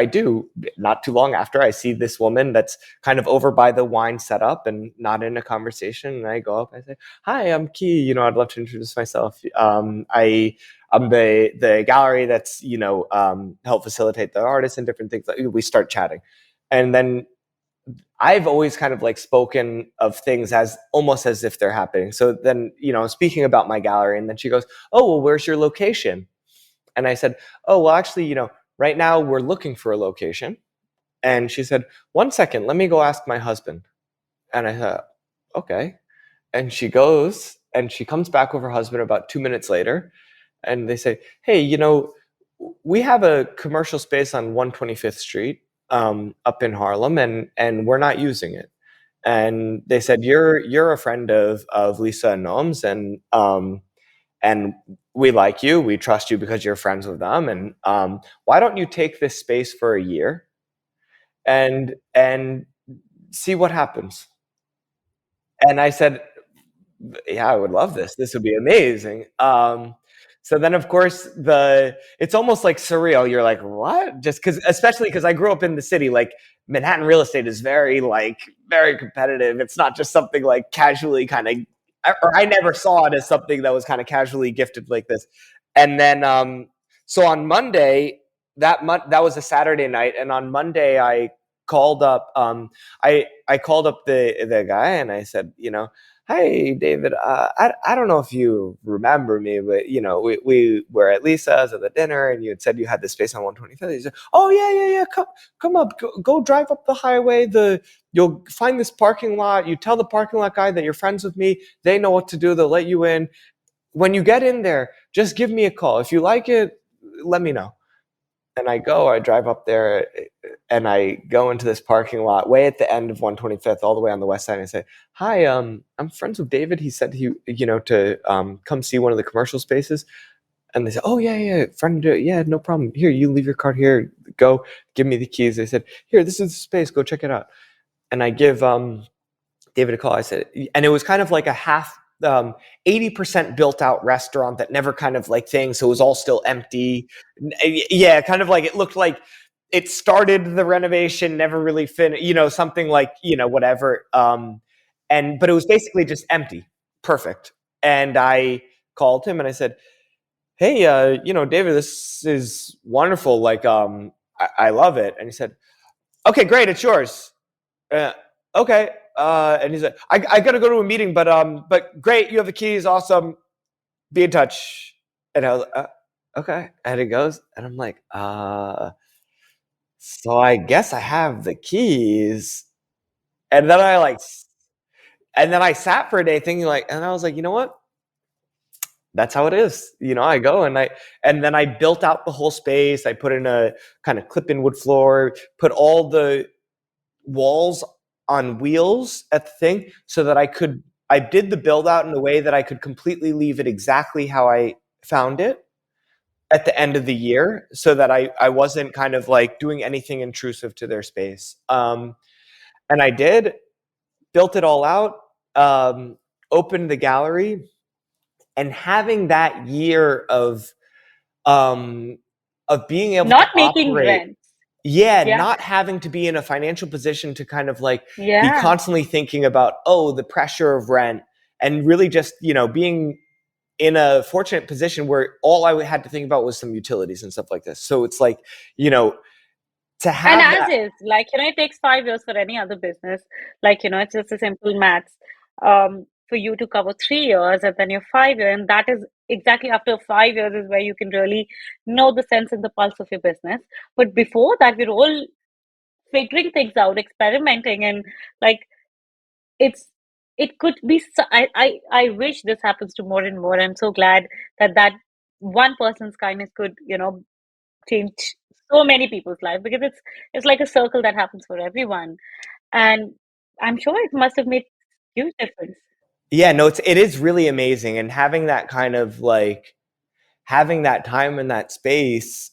do, not too long after, I see this woman that's kind of over by the wine setup and not in a conversation. And I go up, I say, hi, I'm Key. I'd love to introduce myself. I'm the gallery that's, help facilitate the artists and different things. We start chatting. And then I've always kind of like spoken of things as almost as if they're happening. So then, speaking about my gallery, and then she goes, oh, well, where's your location? And I said, oh, well, actually, right now we're looking for a location. And she said, one second, let me go ask my husband. And I thought, okay. And she goes and she comes back with her husband about 2 minutes later. And they say, hey, we have a commercial space on 125th Street up in Harlem, and we're not using it. And they said, you're a friend of Lisa and Noam's, and we like you, we trust you because you're friends with them, and why don't you take this space for a year and see what happens? And I said, yeah, I would love this. This would be amazing. So then, of course, it's almost like surreal. You're like, what? Just because, especially because I grew up in the city, like Manhattan real estate is very competitive. It's not just something like casually kind of, or I never saw it as something that was kind of casually gifted like this. And then, so on Monday, that was a Saturday night, and on Monday I called up, I called up the guy, and I said, hey, David, I don't know if you remember me, but, we were at Lisa's at the dinner, and you had said you had this space on 125th. He said, oh, yeah. Come up. Go drive up the highway. You'll find this parking lot. You tell the parking lot guy that you're friends with me. They know what to do. They'll let you in. When you get in there, just give me a call. If you like it, let me know. And I drive up there, and I go into this parking lot way at the end of 125th, all the way on the west side. And I say, hi, I'm friends with David. He said to come see one of the commercial spaces. And they said, oh, yeah, friend, yeah, no problem. Here, you leave your card here. Go, give me the keys. They said, here, this is the space. Go check it out. And I give David a call. I said, and it was kind of like a half 80% built out restaurant that never kind of like thing. So it was all still empty. Yeah, kind of like it looked like it started the renovation, never really finished, something like, whatever. But it was basically just empty. Perfect. And I called him and I said, hey, David, this is wonderful. Like, I love it. And he said, okay, great. It's yours. Okay. And he said, I got to go to a meeting, but great. You have the keys. Awesome. Be in touch. And I was like, okay. And he goes, and I'm like, so I guess I have the keys. And then I sat for a day thinking and I was like, you know what? That's how it is. I go and then I built out the whole space. I put in a kind of clip-in wood floor, put all the walls on wheels at the thing so that I did the build out in a way that I could completely leave it exactly how I found it at the end of the year, so that I wasn't kind of like doing anything intrusive to their space. And I did, built it all out, opened the gallery, and having that year of being able to Not making operate, rent. Yeah. not having to be in a financial position to kind of like be Yeah. constantly thinking about, the pressure of rent, and really just, being in a fortunate position where all I had to think about was some utilities and stuff like this. So it's like, to And have as that. is, like, it takes 5 years for any other business. Like, it's just a simple maths. For you to cover 3 years and then your 5 year, and that is exactly after 5 years is where you can really know the sense and the pulse of your business. But before that, we're all figuring things out, experimenting, and like it's it could be. I wish this happens to more and more. I'm so glad that one person's kindness could change so many people's life, because it's like a circle that happens for everyone, and I'm sure it must have made huge difference. Yeah, no, it is really amazing. And having that kind of like, having that time in that space,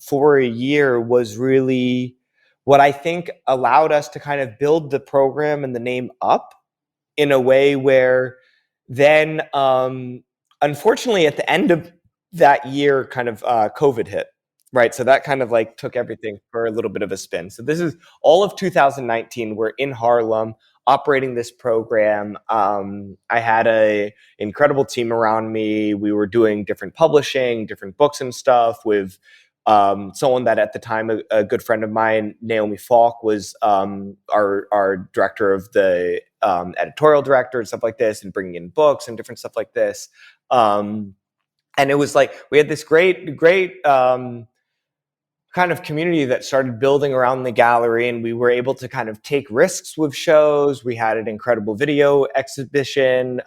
for a year was really what I think allowed us to kind of build the program and the name up in a way where then, unfortunately, at the end of that year, kind of COVID hit, right? So that kind of like took everything for a little bit of a spin. So this is all of 2019. We're in Harlem operating this program. I had a incredible team around me. We were doing different publishing, different books and stuff with someone that at the time, a good friend of mine, Naomi Falk, was our director of the editorial director and stuff like this, and bringing in books and different stuff like this. And it was like we had this great kind of community that started building around the gallery, and we were able to kind of take risks with shows. We had an incredible video exhibition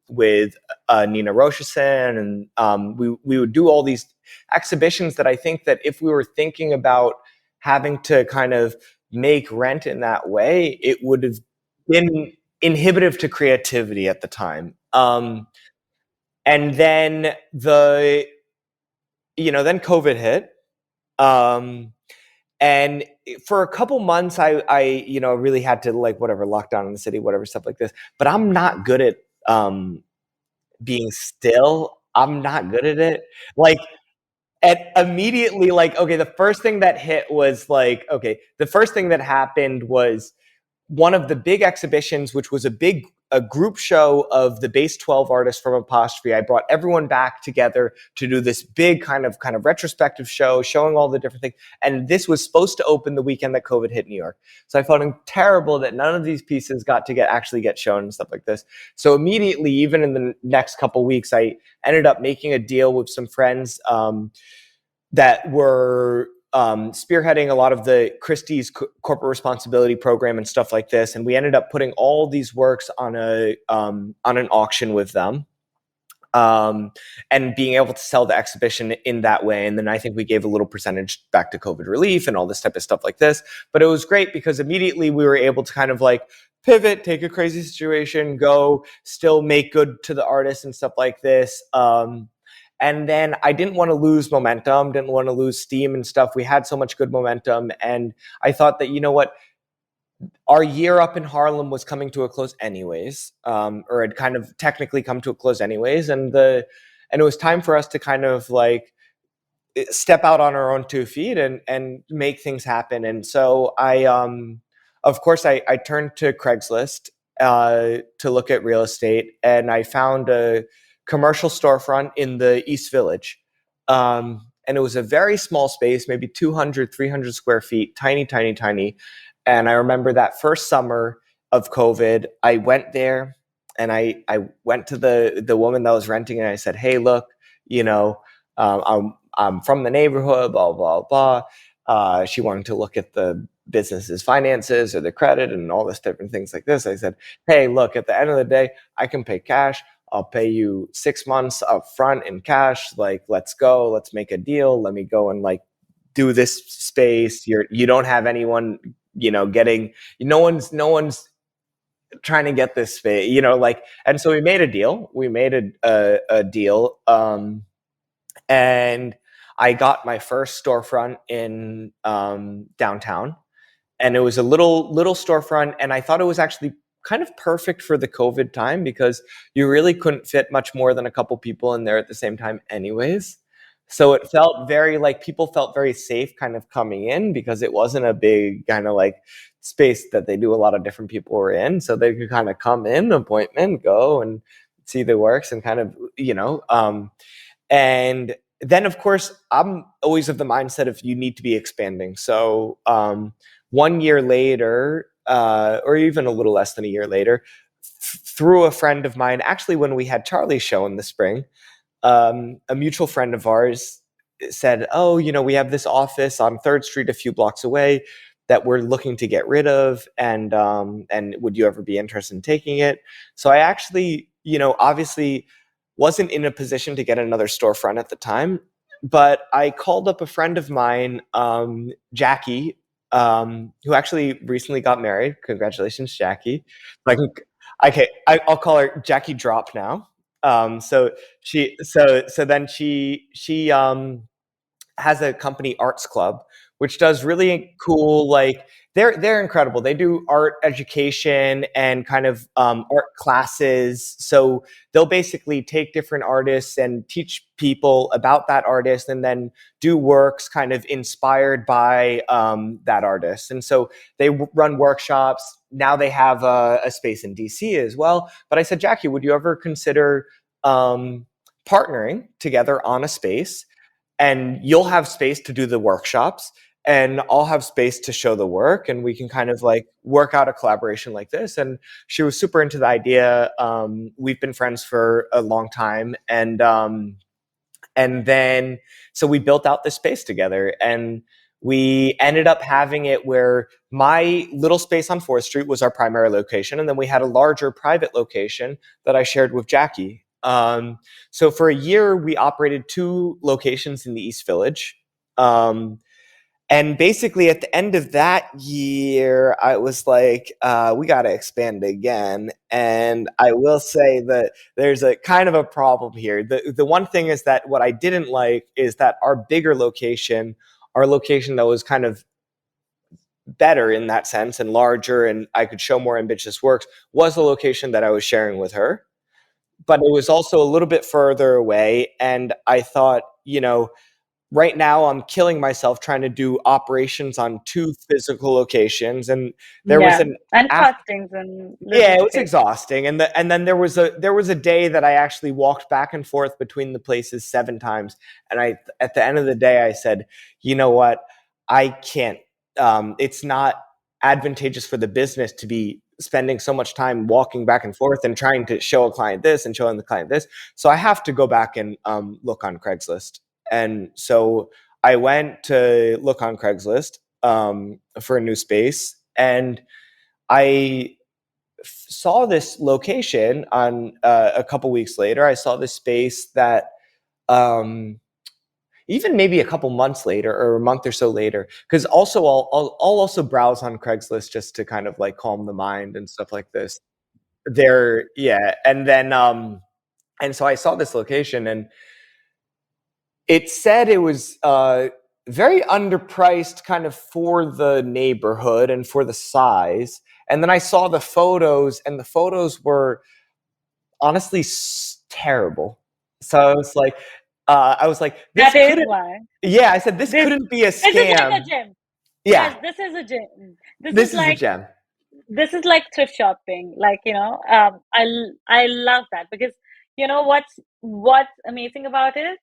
with Nina Rochison, and we would do all these exhibitions that I think that if we were thinking about having to kind of make rent in that way, it would have been inhibitive to creativity at the time. And then then COVID hit. And for a couple months, I really had to like whatever lockdown in the city, whatever stuff like this. But I'm not good at being still. I'm not good at it. Like, and immediately, like, okay, the first thing that hit was like, okay, the first thing that happened was one of the big exhibitions, which was a group show of the base 12 artists from Apostrophe. I brought everyone back together to do this big kind of retrospective show, showing all the different things. And this was supposed to open the weekend that COVID hit New York. So I felt terrible that none of these pieces got to actually get shown and stuff like this. So immediately, even in the next couple weeks, I ended up making a deal with some friends that were spearheading a lot of the Christie's corporate responsibility program and stuff like this. And we ended up putting all these works on an auction with them, and being able to sell the exhibition in that way. And then I think we gave a little percentage back to COVID relief and all this type of stuff like this. But it was great because immediately we were able to kind of like pivot, take a crazy situation, go still make good to the artists and stuff like this. And then I didn't want to lose momentum, didn't want to lose steam and stuff. We had so much good momentum. And I thought that, you know what, our year up in Harlem was coming to a close anyways, or had kind of technically come to a close anyways. And it was time for us to kind of like step out on our own 2 feet and make things happen. And so of course, I turned to Craigslist to look at real estate, and I found a commercial storefront in the East Village. And it was a very small space, maybe 200, 300 square feet, tiny, tiny, tiny. And I remember that first summer of COVID, I went there and I went to the woman that was renting, and I said, "Hey, look, you know, I'm from the neighborhood, blah, blah, blah." She wanted to look at the business's finances or the credit and all this different things like this. I said, "Hey, look, at the end of the day, I can pay cash. I'll pay you 6 months up front in cash. Like, let's go. Let's make a deal. Let me go and like do this space. You don't have anyone, getting, no one's trying to get this space, like." And so we made a deal. We made a deal. And I got my first storefront in downtown, and it was a little storefront, and I thought it was actually kind of perfect for the COVID time because you really couldn't fit much more than a couple people in there at the same time anyways. So it felt very like people felt very safe kind of coming in because it wasn't a big kind of like space that they do a lot of different people were in. So they could kind of come in, appointment, go and see the works and kind of, and then, of course, I'm always of the mindset of you need to be expanding. So 1 year later, or even a little less than a year later, through a friend of mine, actually, when we had Charlie's show in the spring, a mutual friend of ours said, "Oh, we have this office on 3rd Street, a few blocks away, that we're looking to get rid of, and would you ever be interested in taking it?" So I actually, obviously wasn't in a position to get another storefront at the time, but I called up a friend of mine, Jackie, who actually recently got married. Congratulations, Jackie. Like, okay, I'll call her Jackie Drop now. So then she has a company, Arts Club, which does really cool, like they're incredible. They do art education and kind of art classes. So they'll basically take different artists and teach people about that artist, and then do works kind of inspired by that artist. And so they run workshops. Now they have a space in DC as well. But I said, "Jackie, would you ever consider partnering together on a space, and you'll have space to do the workshops and I'll have space to show the work, and we can kind of like work out a collaboration like this." And she was super into the idea. We've been friends for a long time, and then so we built out this space together, and we ended up having it where my little space on 4th Street was our primary location, and then we had a larger private location that I shared with Jackie. So for a year, we operated 2 locations in the East Village. And basically, at the end of that year, I was like, we got to expand again. And I will say that there's a kind of a problem here. The one thing is that what I didn't like is that our bigger location, our location that was kind of better in that sense and larger, and I could show more ambitious works, was the location that I was sharing with her. But it was also a little bit further away. And I thought, right now I'm killing myself trying to do operations on 2 physical locations. And there was Yeah. an And af costings and yeah, it was logistics. exhausting. And then there was a day that I actually walked back and forth between the places 7 times. And at the end of the day, I said, "You know what? I can't, it's not advantageous for the business to be spending so much time walking back and forth and trying to show a client this and showing the client this. So I have to go back and look on Craigslist." And so I went to look on Craigslist for a new space, and I saw this location on a couple weeks later. I saw this space that um, even maybe a couple months later or a month or so later, because also I'll also browse on Craigslist just to kind of like calm the mind and stuff like this. Yeah, and so I saw this location, and it said it was very underpriced kind of for the neighborhood and for the size. And then I saw the photos, and the photos were honestly terrible. So I was like, I was like, this That is couldn't. why. Yeah, I said this This couldn't be a this is like a scam. gym. Yeah, Yes, this is a gym. This is this is a like gem. thrift shopping. Like, I love that because what's amazing about it?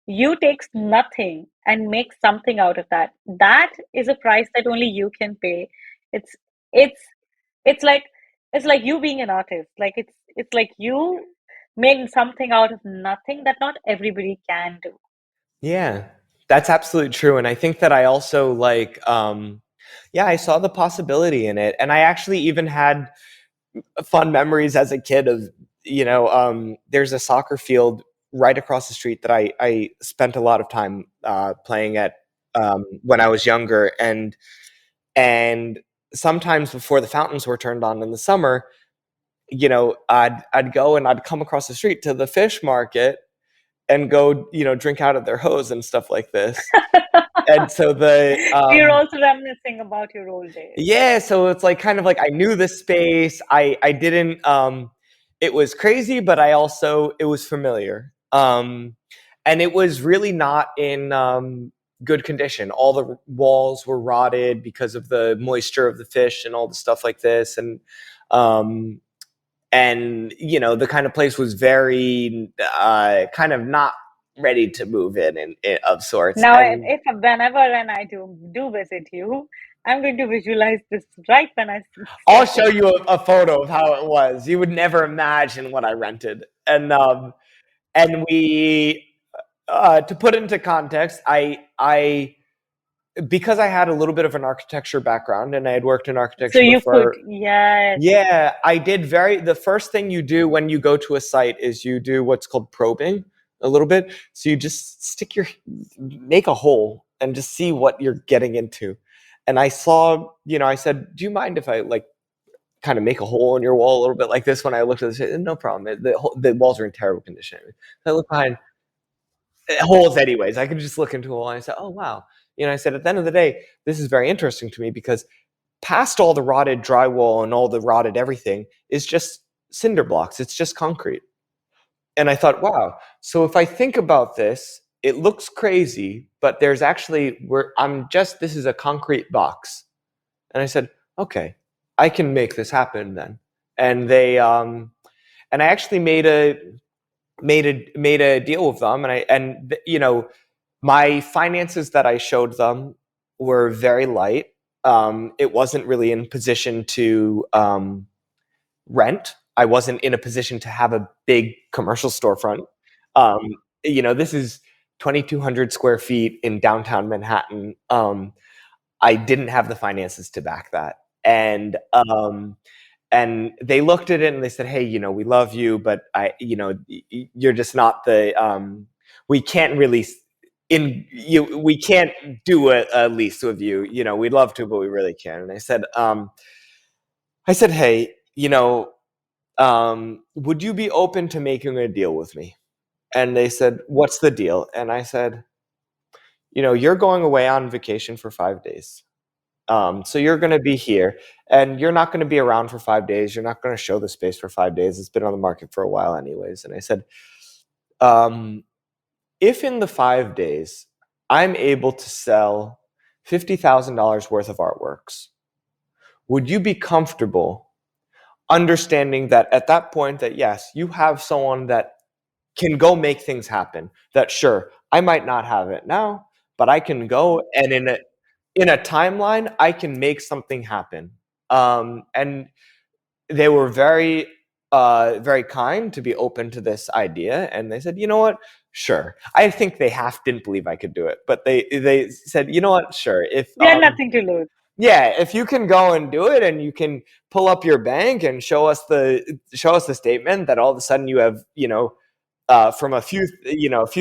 You take nothing and make something out of that. That is a price that only you can pay. It's it's it's like it's like you being an artist. Like it's like you made something out of nothing that not everybody can do. Yeah, that's absolutely true. And I think that I also like, yeah, I saw the possibility in it. And I actually even had fun memories as a kid of, there's a soccer field right across the street that I spent a lot of time playing at when I was younger. And sometimes before the fountains were turned on in the summer, I'd go and I'd come across the street to the fish market and go, drink out of their hose and stuff like this. And so You're also reminiscing about your old days. yeah, so it's like kind of like I knew the space. I didn't it was crazy, but I also it was familiar. And it was really not in good condition. All the walls were rotted because of the moisture of the fish and all the stuff like this. Um the kind of place was very kind of not ready to move in of sorts. Now, And if whenever and I do visit you, I'm going to visualize this right when I I'll step show in. you a photo of how it was. You would never imagine what I rented. And we to put into context, I because I had a little bit of an architecture background and I had worked in So architecture you could, before. yes. Yeah, I did the first thing you do when you go to a site is you do what's called probing a little bit. So you just make a hole and just see what you're getting into. And I saw, I said, do you mind if I like kind of make a hole in your wall a little bit like this? When I looked at this, no problem. The walls are in terrible condition. So I look behind holes anyways. I could just look into a wall and I said, oh, wow. I said, at the end of the day, this is very interesting to me because past all the rotted drywall and all the rotted everything is just cinder blocks. It's just concrete. And I thought, wow. So if I think about this, it looks crazy, but there's actually this is a concrete box. And I said, okay, I can make this happen then. And I actually made a deal with them. My finances that I showed them were very light. It wasn't really in position to rent. I wasn't in a position to have a big commercial storefront. Um, this is 2,200 square feet in downtown Manhattan. I didn't have the finances to back that. And they looked at it and they said, hey, we love you, but you're just not we can't really we can't do a lease with you. We'd love to, but we really can't. And I said, hey, would you be open to making a deal with me? And they said, what's the deal? And I said, you're going away on vacation for 5 days. So you're going to be here and you're not going to be around for 5 days. You're not going to show the space for 5 days. It's been on the market for a while anyways. And I said, if in the 5 days I'm able to sell $50,000 worth of artworks, would you be comfortable understanding that at that point that yes, you have someone that can go make things happen, that sure, I might not have it now, but I can go and in a timeline, I can make something happen. And they were very, very kind to be open to this idea. And they said, you know what? Sure. I think they half didn't believe I could do it, but they said, you know what? Sure. They had nothing to lose. Yeah, if you can go and do it and you can pull up your bank and show us the statement that all of a sudden you have, from a few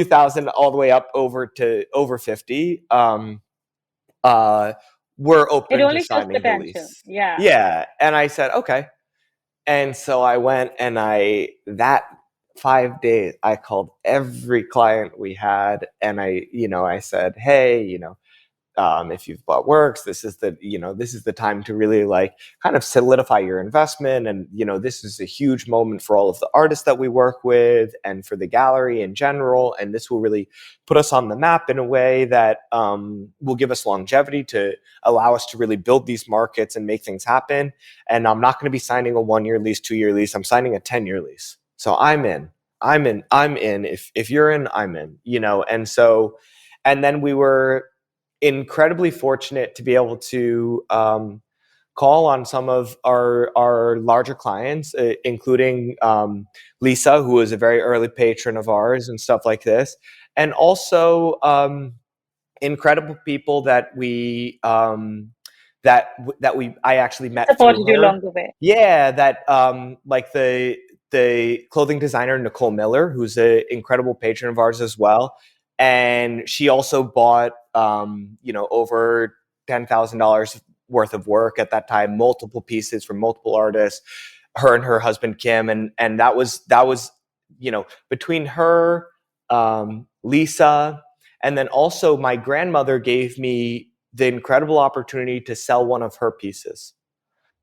thousand all the way up over to over 50, uh, we're It open to only shows signing the potential. lease. Yeah. Yeah. And I said, okay. And so I went and that 5 days, I called every client we had and I said, hey, if you've bought works, this is the time to really like kind of solidify your investment. And, this is a huge moment for all of the artists that we work with and for the gallery in general. And this will really put us on the map in a way that will give us longevity to allow us to really build these markets and make things happen. And I'm not going to be signing a 1-year lease, 2-year lease. I'm signing a 10-year lease. So I'm in. If you're in, I'm in, and then we were incredibly fortunate to be able to call on some of our larger clients, including Lisa, who was a very early patron of ours and stuff like this. And also incredible people that I actually met through Supported you her. along the way. Yeah, that like the clothing designer Nicole Miller, who's an incredible patron of ours as well, and she also bought over $10,000 worth of work at that time, multiple pieces from multiple artists. Her and her husband Kim, and that was between her, Lisa, and then also my grandmother gave me the incredible opportunity to sell one of her pieces.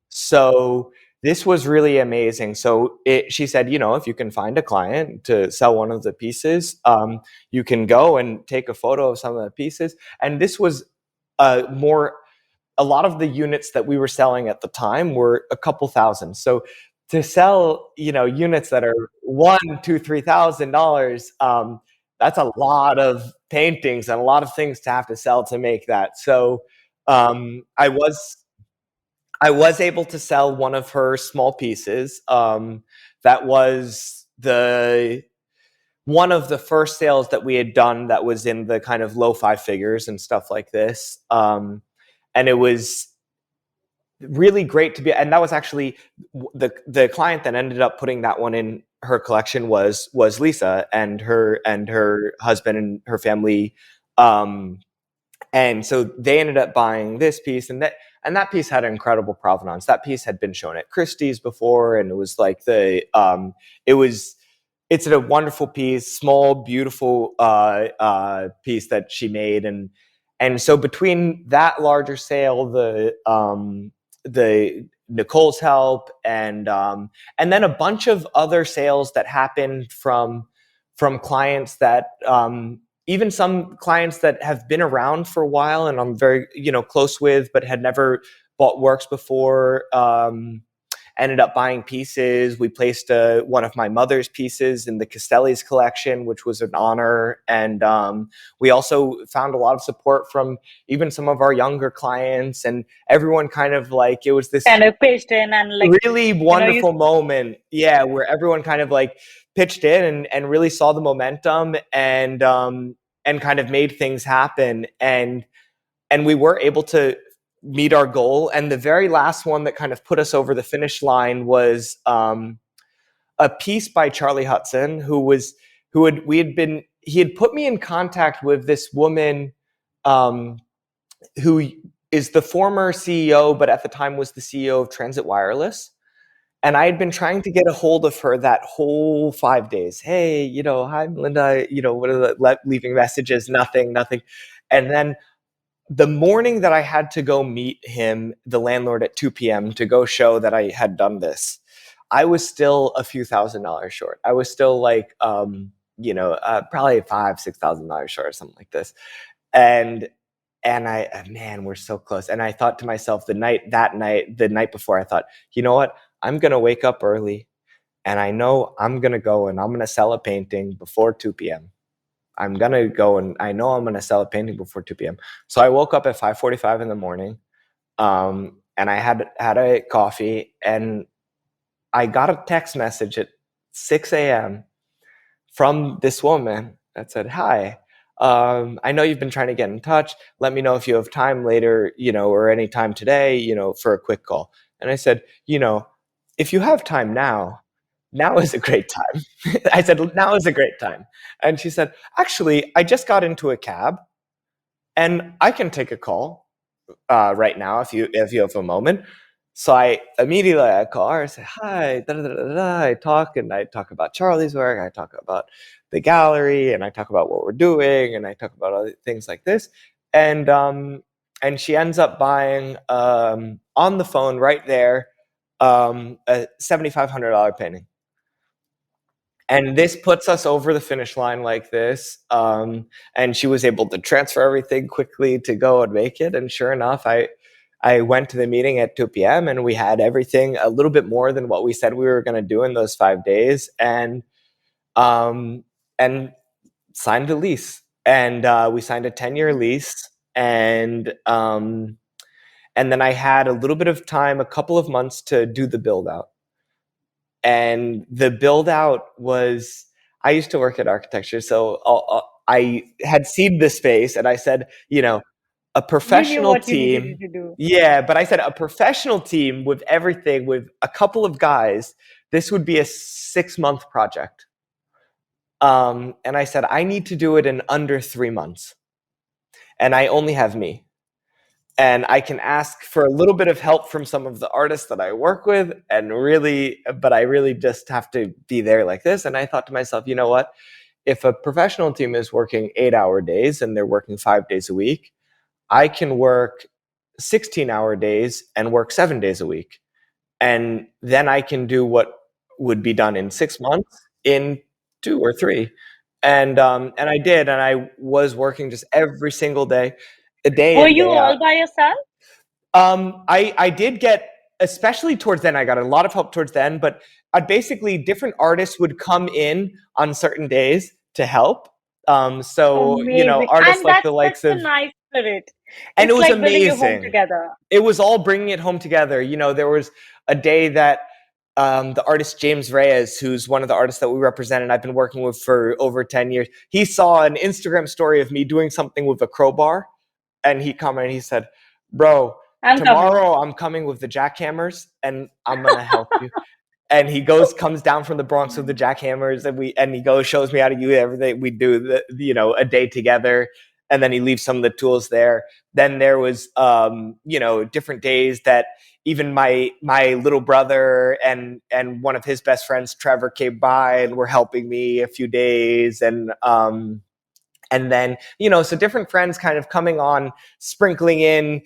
So this was really amazing. So she said, if you can find a client to sell one of the pieces, you can go and take a photo of some of the pieces. And this was a lot of the units that we were selling at the time were a couple thousand. So to sell, units that are $1,000, $2,000, $3,000, that's a lot of paintings and a lot of things to have to sell to make that. So I was able to sell one of her small pieces. That was one of the first sales that we had done that was in the kind of low 5 figures and stuff like this. And it was really great to be, and that was actually the client that ended up putting that one in her collection was Lisa and her husband and her family. And so they ended up buying this piece, and that piece had incredible provenance. That piece had been shown at Christie's before, and it was like it's a wonderful piece, small, beautiful piece that she made, and so between that larger sale, the Nicole's help, and then a bunch of other sales that happened from clients that even some clients that have been around for a while and I'm very close with, but had never bought works before, ended up buying pieces. We placed one of my mother's pieces in the Castelli's collection, which was an honor. And we also found a lot of support from even some of our younger clients, and everyone kind of like, it was this Kind of pitched in and like, really wonderful moment. Yeah, where everyone kind of like pitched in and really saw the momentum and kind of made things happen. And we were able to meet our goal. And the very last one that kind of put us over the finish line was a piece by Charlie Hudson, he had put me in contact with this woman who is the former CEO, but at the time was the CEO of Transit Wireless. And I had been trying to get a hold of her that whole 5 days. Hey, hi, Melinda, what are leaving messages? Nothing. And then the morning that I had to go meet him, the landlord, at 2 p.m. to go show that I had done this, I was still a few $1,000s short. I was still like, probably $5,000-$6,000 short or something like this. And man, we're so close. And I thought to myself the night before, I thought, you know what? I'm going to wake up early, and I know I'm going to go and I'm going to sell a painting before 2 p.m. I'm going to go and I know I'm going to sell a painting before 2 p.m. So I woke up at 5:45 in the morning, and I had a coffee, and I got a text message at 6 a.m. from this woman that said, hi, I know you've been trying to get in touch. Let me know if you have time later, or any time today, for a quick call. And I said, if you have time now is a great time. I said, now is a great time. And she said, actually, I just got into a cab and I can take a call right now if you have a moment. So I call her. I say, hi, da, da, da, da, da. I talk about Charlie's work. I talk about the gallery, and I talk about what we're doing, and I talk about other things like this. And she ends up buying on the phone right there a $7,500 painting. And this puts us over the finish line like this. And she was able to transfer everything quickly to go and make it. And sure enough, I went to the meeting at 2 p.m. and we had everything a little bit more than what we said we were going to do in those 5 days, um, and signed a lease. And we signed a 10-year lease. And then I had a little bit of time, a couple of months to do the build out. And the build out was, I used to work at architecture, so I had seen the space and I said, a You knew professional what you needed team. to do. Yeah, but I said a professional team with everything, with a couple of guys, this would be a 6-month project. And I said, I need to do it in under 3 months. And I only have me. And I can ask for a little bit of help from some of the artists that I work with, but I really just have to be there like this. And I thought to myself, you know what? If a professional team is working 8-hour days and they're working 5 days a week, I can work 16-hour days and work 7 days a week. And then I can do what would be done in 6 months in 2 or 3. And I did, and I was working just every single day, day Were in, you day out. all by yourself? I did get, especially towards then, I got a lot of help towards then, but basically different artists would come in on certain days to help. So, Amazing. artists And like that's the such likes a of, nice spirit. and it It's was like building your home amazing. together. It was all bringing it home together. There was a day that the artist James Reyes, who's one of the artists that we represented, I've been working with for over 10 years, he saw an Instagram story of me doing something with a crowbar. And he commented, he said, bro, I'm coming. tomorrow I'm coming with the jackhammers and I'm going to help you. And he comes down from the Bronx with the jackhammers, and he shows me how to use everything. We do a day together, and then he leaves some of the tools there. Then there was different days that even my little brother and one of his best friends, Trevor, came by and were helping me a few days. And then, so different friends kind of coming on, sprinkling in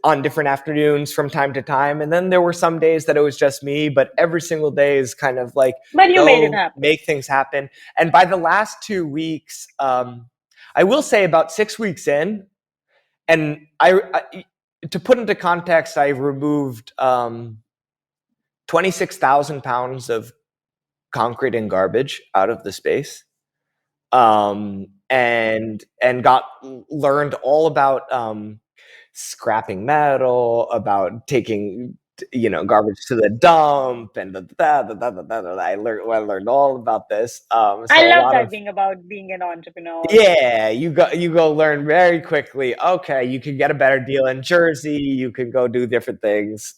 on different afternoons from time to time. And then there were some days that it was just me, but every single day is kind of like, But you made it go happen. make things happen. And by the last 2 weeks, I will say about 6 weeks in, and I to put into context, I removed 26,000 pounds of concrete and garbage out of the space. And learned all about scrapping metal, about taking garbage to the dump, and I learned all about this. I So a love lot that of, being about being an entrepreneur. yeah, you go learn very quickly. Okay, you can get a better deal in Jersey. You can go do different things.